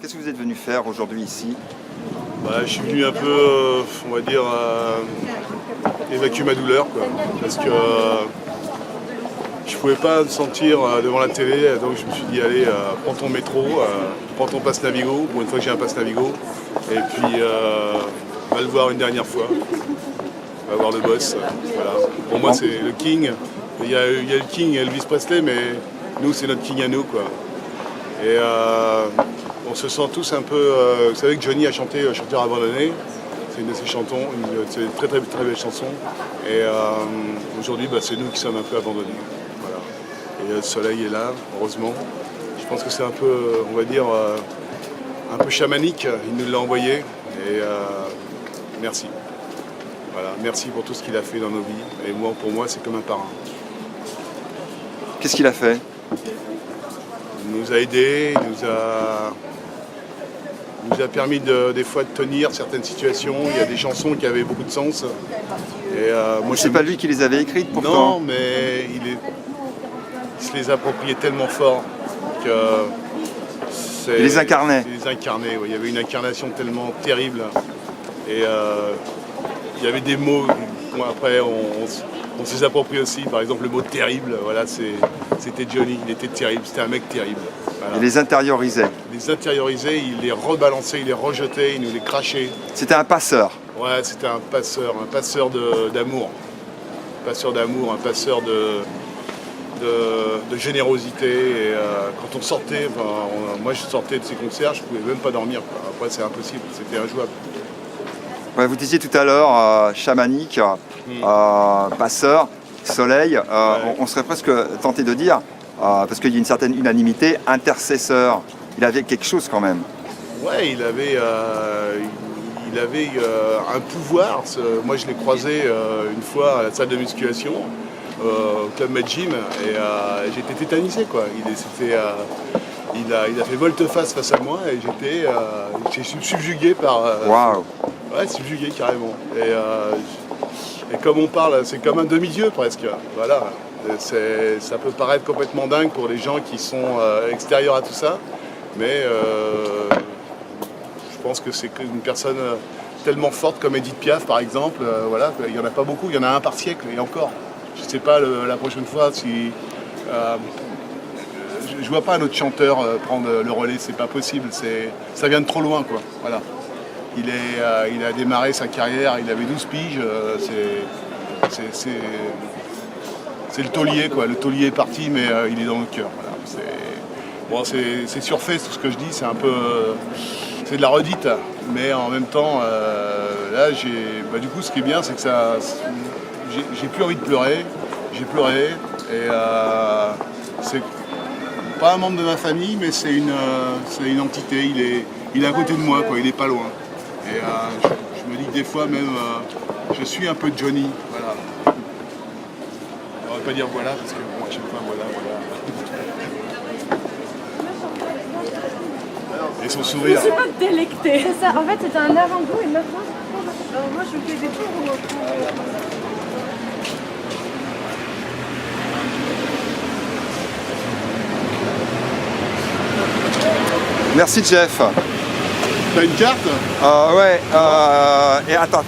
Qu'est-ce que vous êtes venu faire aujourd'hui ici? Je suis venu un peu, on va dire, évacuer ma douleur, quoi. Parce que je pouvais pas me sentir devant la télé, donc je me suis dit, allez, prends ton métro, prends ton passe Navigo, pour une fois que j'ai un passe Navigo, et puis va le voir une dernière fois, va voir le boss. Voilà. Pour moi, c'est le King. Il y a le King Elvis Presley, mais nous, c'est notre King à nous, quoi. Et on se sent tous un peu... vous savez que Johnny a chanté Chanteur abandonné. C'est une de ses chansons, c'est une très très très belle chanson. Et aujourd'hui, c'est nous qui sommes un peu abandonnés. Voilà. Et le soleil est là, heureusement. Je pense que c'est un peu, on va dire, un peu chamanique. Il nous l'a envoyé. Et merci. Voilà. Merci pour tout ce qu'il a fait dans nos vies. Et moi, pour moi, c'est comme un parrain. Qu'est-ce qu'il a fait? Il nous a aidés, il nous a permis des fois de tenir certaines situations. Il y a des chansons qui avaient beaucoup de sens. Et moi, c'est pas lui qui les avait écrites pourtant. Non, mais il se les appropriait tellement fort que il les incarnait. Il les incarnait, oui. Il y avait une incarnation tellement terrible. Et il y avait des mots. Bon, après, on se les approprie aussi. Par exemple, le mot terrible, voilà, c'était Johnny. Il était terrible. C'était un mec terrible. Voilà. Il les intériorisait. Il les intériorisait, il les rebalançait, il les rejetait, il nous les crachait. C'était un passeur. Ouais, c'était un passeur d'amour. Un passeur d'amour, un passeur de générosité. Et quand on sortait, moi je sortais de ces concerts, je pouvais même pas dormir, quoi. Après c'est impossible, c'était injouable. Ouais, vous disiez tout à l'heure, chamanique, passeur, soleil, on serait presque tenté de dire, parce qu'il y a une certaine unanimité, intercesseur. Il avait quelque chose quand même. Ouais, il avait un pouvoir. Moi je l'ai croisé une fois à la salle de musculation, au Club Med Gym, et j'étais tétanisé, quoi. Il a fait volte-face face à moi et j'ai subjugué par... Waouh. Ouais, subjugué carrément. Et comme on parle, c'est comme un demi-dieu presque. Voilà. Ça peut paraître complètement dingue pour les gens qui sont extérieurs à tout ça, mais je pense que c'est une personne tellement forte comme Edith Piaf par exemple. Voilà, il n'y en a pas beaucoup, il y en a un par siècle et encore. Je ne sais pas la prochaine fois si... je vois pas un autre chanteur prendre le relais, c'est pas possible, ça vient de trop loin, quoi. Voilà. Il a démarré sa carrière, il avait 12 piges, c'est le taulier, quoi. Le taulier est parti, mais il est dans notre cœur. Voilà. C'est surfait tout ce que je dis, c'est un peu... c'est de la redite, mais en même temps, là, du coup, ce qui est bien, c'est que j'ai plus envie de pleurer, j'ai pleuré, et c'est pas un membre de ma famille, mais c'est une entité, il est à côté de moi, quoi, il est pas loin. Et je me dis que des fois même, je suis un peu Johnny, voilà. On va pas dire voilà, parce que bon, à chaque fois, voilà. Et son sourire. Je suis pas délectée. C'est ça, en fait c'était un avant-goût et maintenant, moi je fais des tours. Merci Jeff. T'as une carte? Ouais, et attends.